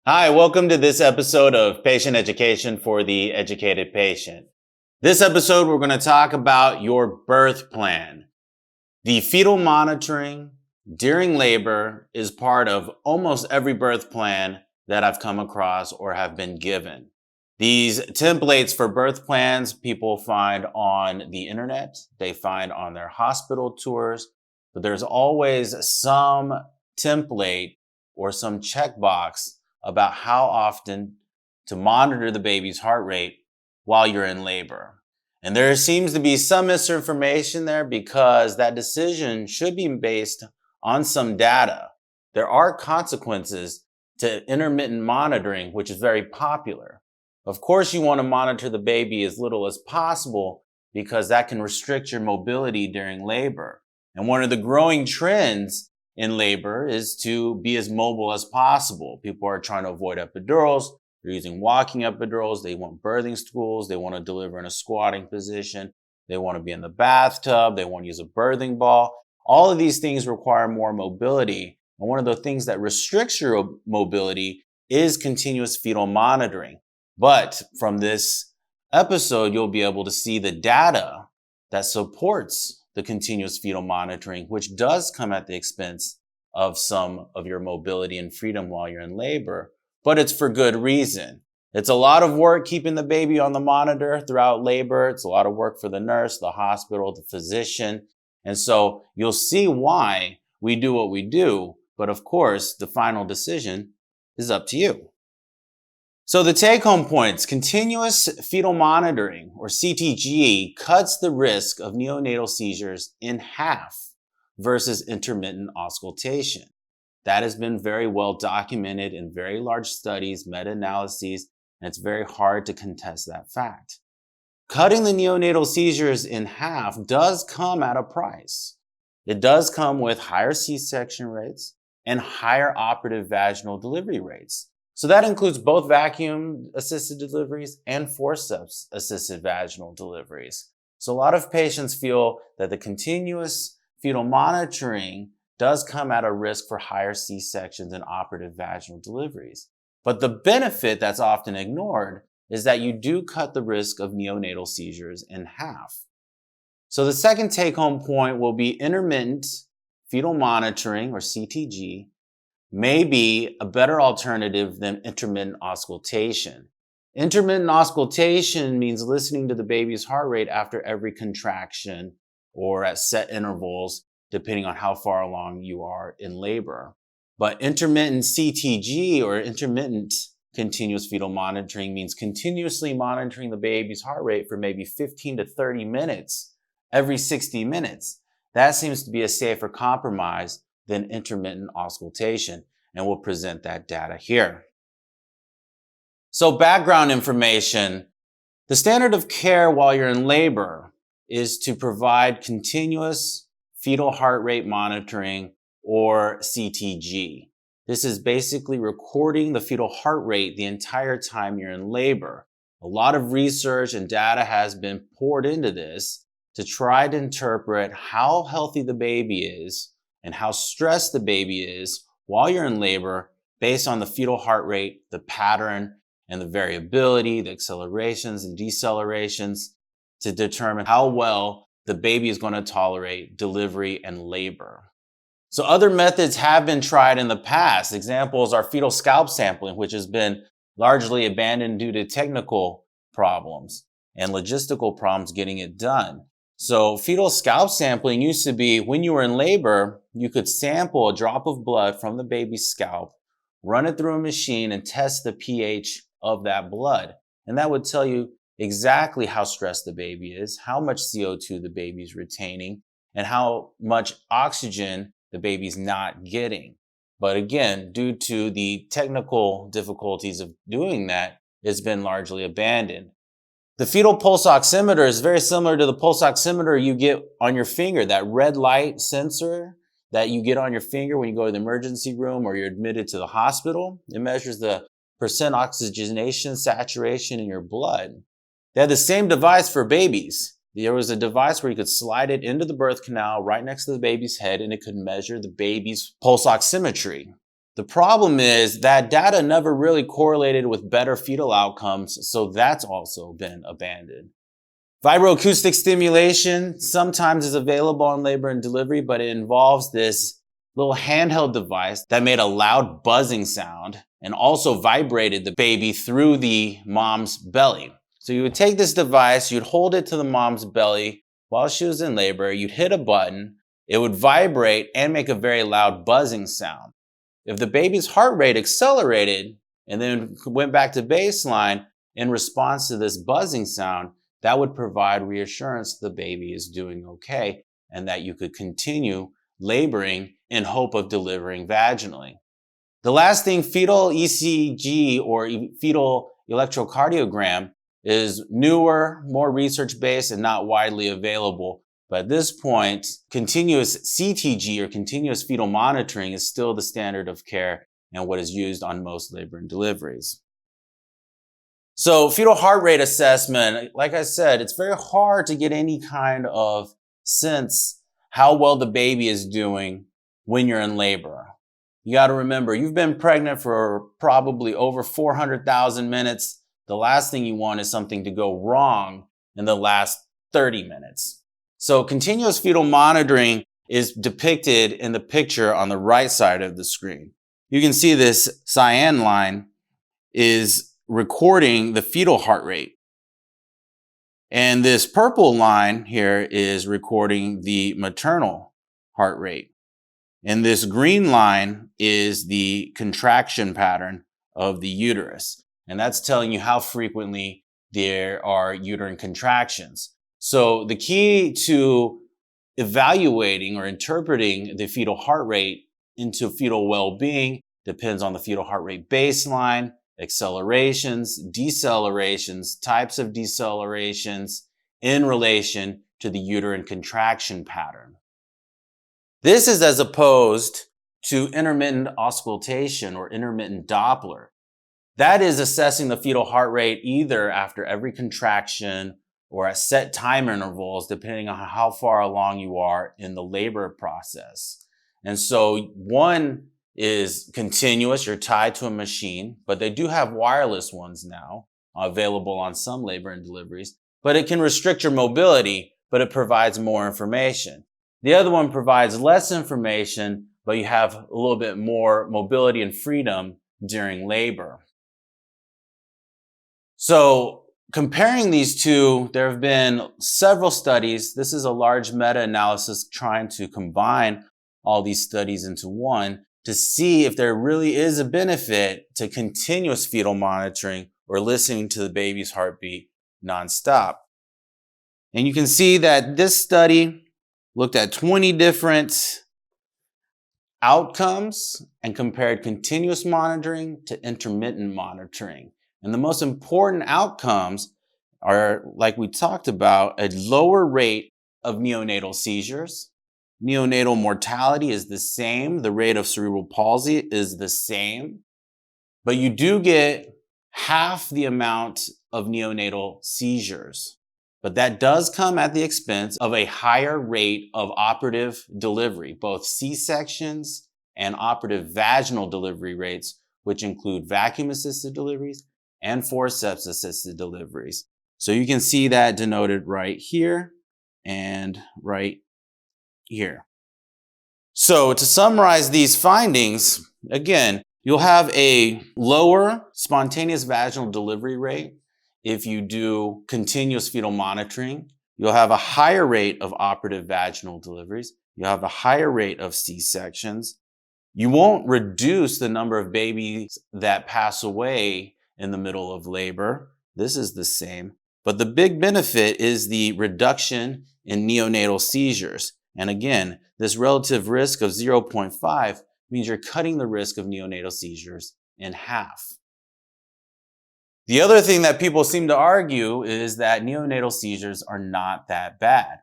Hi, welcome to this episode of Patient Education for the Educated Patient. This episode, we're going to talk about your birth plan. The fetal monitoring during labor is part of almost every birth plan that I've come across or have been given. These templates for birth plans people find on the internet, they find on their hospital tours, but there's always some template or some checkbox about how often to monitor the baby's heart rate while you're in labor. And there seems to be some misinformation there because that decision should be based on some data. There are consequences to intermittent monitoring, which is very popular. Of course, you want to monitor the baby as little as possible because that can restrict your mobility during labor. And one of the growing trends in labor is to be as mobile as possible. People are trying to avoid epidurals. They're using walking epidurals. They want birthing stools. They want to deliver in a squatting position. They want to be in the bathtub. They want to use a birthing ball. All of these things require more mobility. And one of the things that restricts your mobility is continuous fetal monitoring. But from this episode, you'll be able to see the data that supports the continuous fetal monitoring, which does come at the expense of some of your mobility and freedom while you're in labor, but it's for good reason. It's a lot of work keeping the baby on the monitor throughout labor. It's a lot of work for the nurse, the hospital, the physician. And so you'll see why we do what we do. But of course, the final decision is up to you. So the take-home points: continuous fetal monitoring, or CTG, cuts the risk of neonatal seizures in half versus intermittent auscultation. That has been very well documented in very large studies, meta-analyses, and it's very hard to contest that fact. Cutting the neonatal seizures in half does come at a price. It does come with higher C-section rates and higher operative vaginal delivery rates. So that includes both vacuum-assisted deliveries and forceps-assisted vaginal deliveries. So a lot of patients feel that the continuous fetal monitoring does come at a risk for higher C-sections and operative vaginal deliveries. But the benefit that's often ignored is that you do cut the risk of neonatal seizures in half. So the second take-home point will be intermittent fetal monitoring, or CTG, may be a better alternative than intermittent auscultation. Intermittent auscultation means listening to the baby's heart rate after every contraction or at set intervals, depending on how far along you are in labor. But intermittent CTG, or intermittent continuous fetal monitoring, means continuously monitoring the baby's heart rate for maybe 15 to 30 minutes every 60 minutes. That seems to be a safer compromise than intermittent auscultation, and we'll present that data here. So background information: the standard of care while you're in labor is to provide continuous fetal heart rate monitoring, or CTG. This is basically recording the fetal heart rate the entire time you're in labor. A lot of research and data has been poured into this to try to interpret how healthy the baby is and how stressed the baby is while you're in labor based on the fetal heart rate, the pattern, and the variability, the accelerations and decelerations, to determine how well the baby is going to tolerate delivery and labor. So other methods have been tried in the past. Examples are fetal scalp sampling, which has been largely abandoned due to technical problems and logistical problems getting it done. So fetal scalp sampling used to be when you were in labor, you could sample a drop of blood from the baby's scalp, run it through a machine, and test the pH of that blood. And that would tell you exactly how stressed the baby is, how much CO2 the baby's retaining, and how much oxygen the baby's not getting. But again, due to the technical difficulties of doing that, it's been largely abandoned. The fetal pulse oximeter is very similar to the pulse oximeter you get on your finger, that red light sensor that you get on your finger when you go to the emergency room or you're admitted to the hospital. It measures the percent oxygenation saturation in your blood. They had the same device for babies. There was a device where you could slide it into the birth canal right next to the baby's head, and it could measure the baby's pulse oximetry. The problem is that data never really correlated with better fetal outcomes, so that's also been abandoned. Vibroacoustic stimulation sometimes is available on labor and delivery, but it involves this little handheld device that made a loud buzzing sound and also vibrated the baby through the mom's belly. So you would take this device, you'd hold it to the mom's belly while she was in labor, you'd hit a button, it would vibrate and make a very loud buzzing sound. If the baby's heart rate accelerated and then went back to baseline in response to this buzzing sound, that would provide reassurance the baby is doing okay and that you could continue laboring in hope of delivering vaginally. The last thing, fetal ECG or fetal electrocardiogram is newer, more research-based and not widely available. But at this point, continuous CTG or continuous fetal monitoring is still the standard of care and what is used on most labor and deliveries. So fetal heart rate assessment, like I said, it's very hard to get any kind of sense how well the baby is doing when you're in labor. You got to remember, you've been pregnant for probably over 400,000 minutes. The last thing you want is something to go wrong in the last 30 minutes. So continuous fetal monitoring is depicted in the picture on the right side of the screen. You can see this cyan line is recording the fetal heart rate. And this purple line here is recording the maternal heart rate. And this green line is the contraction pattern of the uterus. And that's telling you how frequently there are uterine contractions. So the key to evaluating or interpreting the fetal heart rate into fetal well-being depends on the fetal heart rate baseline, accelerations, decelerations, types of decelerations in relation to the uterine contraction pattern. This is as opposed to intermittent auscultation or intermittent Doppler. That is assessing the fetal heart rate either after every contraction or at set time intervals, depending on how far along you are in the labor process. And so one is continuous, you're tied to a machine, but they do have wireless ones now available on some labor and deliveries, but it can restrict your mobility, but it provides more information. The other one provides less information, but you have a little bit more mobility and freedom during labor. So comparing these two, there have been several studies. This is a large meta-analysis trying to combine all these studies into one to see if there really is a benefit to continuous fetal monitoring or listening to the baby's heartbeat nonstop. And you can see that this study looked at 20 different outcomes and compared continuous monitoring to intermittent monitoring. And the most important outcomes are, like we talked about, a lower rate of neonatal seizures. Neonatal mortality is the same. The rate of cerebral palsy is the same. But you do get half the amount of neonatal seizures. But that does come at the expense of a higher rate of operative delivery, both C-sections and operative vaginal delivery rates, which include vacuum-assisted deliveries and forceps-assisted deliveries. So you can see that denoted right here and right here. So to summarize these findings, again, you'll have a lower spontaneous vaginal delivery rate if you do continuous fetal monitoring. You'll have a higher rate of operative vaginal deliveries. You'll have a higher rate of C-sections. You won't reduce the number of babies that pass away in the middle of labor. This is the same. But the big benefit is the reduction in neonatal seizures. And again, this relative risk of 0.5 means you're cutting the risk of neonatal seizures in half. The other thing that people seem to argue is that neonatal seizures are not that bad.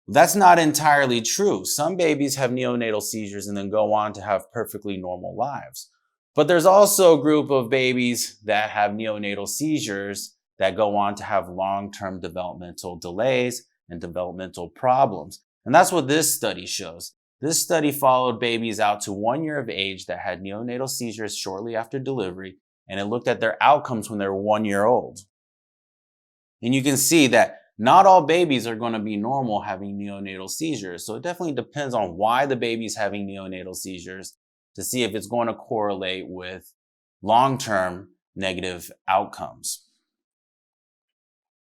That's not entirely true. Some babies have neonatal seizures and then go on to have perfectly normal lives. But there's also a group of babies that have neonatal seizures that go on to have long-term developmental delays and developmental problems. And that's what this study shows. This study followed babies out to 1 year of age that had neonatal seizures shortly after delivery, and it looked at their outcomes when they were 1 year old. And you can see that not all babies are going to be normal having neonatal seizures. So it definitely depends on why the baby's having neonatal seizures to see if it's going to correlate with long-term negative outcomes.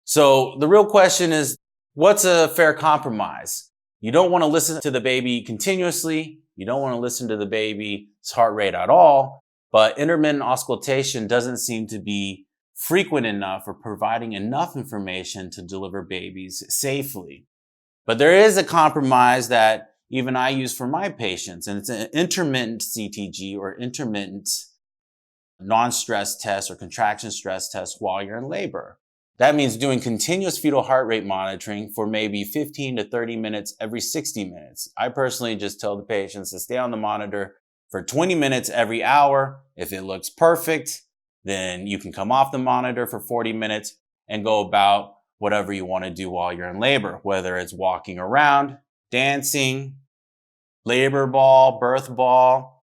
So the real question is, what's a fair compromise? You don't want to listen to the baby continuously. You don't want to listen to the baby's heart rate at all, but intermittent auscultation doesn't seem to be frequent enough or providing enough information to deliver babies safely. But there is a compromise that even I use for my patients, and it's an intermittent CTG or intermittent non-stress test or contraction stress test while you're in labor. That means doing continuous fetal heart rate monitoring for maybe 15 to 30 minutes every 60 minutes. I personally just tell the patients to stay on the monitor for 20 minutes every hour. If it looks perfect, then you can come off the monitor for 40 minutes and go about whatever you want to do while you're in labor, whether it's walking around, dancing, labor ball, birth ball,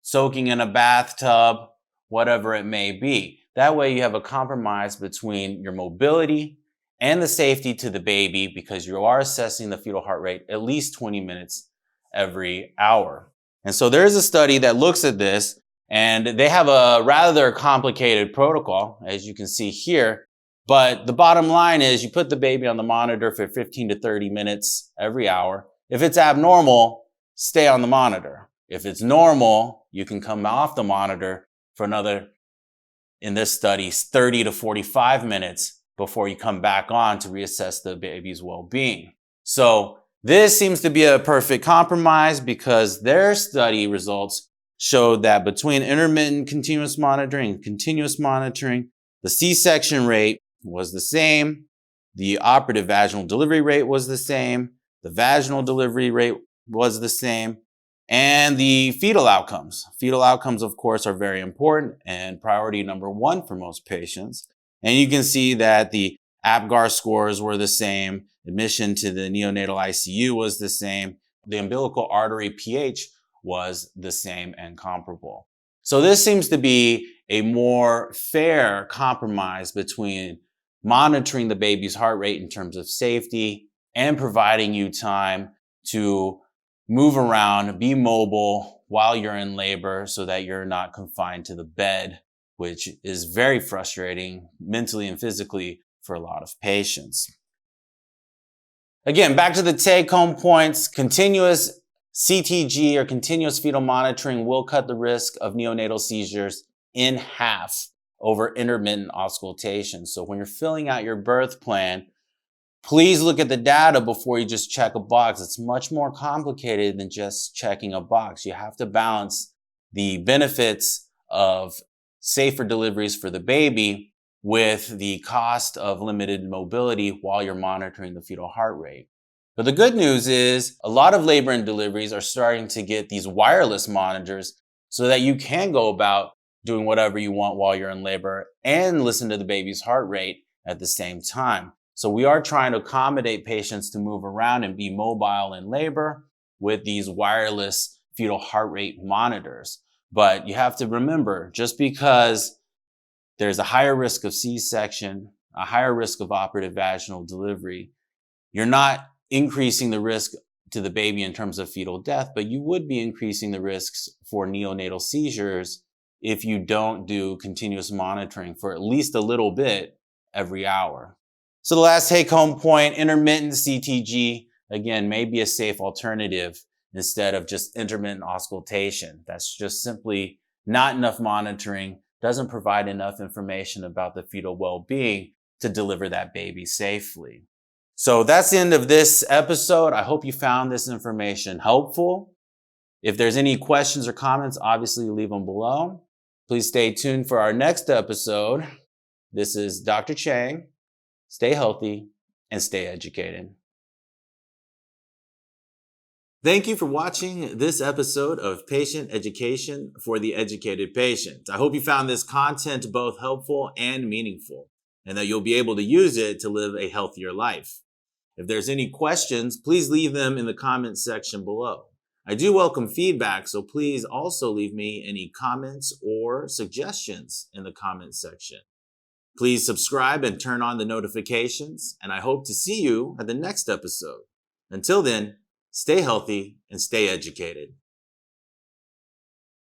soaking in a bathtub, whatever it may be. That way you have a compromise between your mobility and the safety to the baby because you are assessing the fetal heart rate at least 20 minutes every hour. And so there's a study that looks at this, and they have a rather complicated protocol, as you can see here. But the bottom line is you put the baby on the monitor for 15 to 30 minutes every hour. If it's abnormal, stay on the monitor. If it's normal, you can come off the monitor for another, in this study, 30 to 45 minutes before you come back on to reassess the baby's well-being. So this seems to be a perfect compromise because their study results showed that between intermittent continuous monitoring and continuous monitoring, the C-section rate was the same, the operative vaginal delivery rate was the same, the vaginal delivery rate was the same, and the fetal outcomes. Fetal outcomes, of course, are very important and priority number one for most patients. And you can see that the APGAR scores were the same, admission to the neonatal ICU was the same, the umbilical artery pH was the same and comparable. So this seems to be a more fair compromise between monitoring the baby's heart rate in terms of safety and providing you time to move around, be mobile while you're in labor so that you're not confined to the bed, which is very frustrating mentally and physically for a lot of patients. Again, back to the take-home points. Continuous CTG or continuous fetal monitoring will cut the risk of neonatal seizures in half over intermittent auscultation. So when you're filling out your birth plan, please look at the data before you just check a box. It's much more complicated than just checking a box. You have to balance the benefits of safer deliveries for the baby with the cost of limited mobility while you're monitoring the fetal heart rate. But the good news is a lot of labor and deliveries are starting to get these wireless monitors so that you can go about doing whatever you want while you're in labor and listen to the baby's heart rate at the same time. So we are trying to accommodate patients to move around and be mobile in labor with these wireless fetal heart rate monitors. But you have to remember, just because there's a higher risk of C-section, a higher risk of operative vaginal delivery, you're not increasing the risk to the baby in terms of fetal death, but you would be increasing the risks for neonatal seizures if you don't do continuous monitoring for at least a little bit every hour. So the last take-home point, intermittent CTG, again, may be a safe alternative instead of just intermittent auscultation. That's just simply not enough monitoring, doesn't provide enough information about the fetal well-being to deliver that baby safely. So that's the end of this episode. I hope you found this information helpful. If there's any questions or comments, obviously leave them below. Please stay tuned for our next episode. This is Dr. Chang. Stay healthy and stay educated. Thank you for watching this episode of Patient Education for the Educated Patient. I hope you found this content both helpful and meaningful, and that you'll be able to use it to live a healthier life. If there's any questions, please leave them in the comments section below. I do welcome feedback, so please also leave me any comments or suggestions in the comments section. Please subscribe and turn on the notifications, and I hope to see you at the next episode. Until then, stay healthy and stay educated.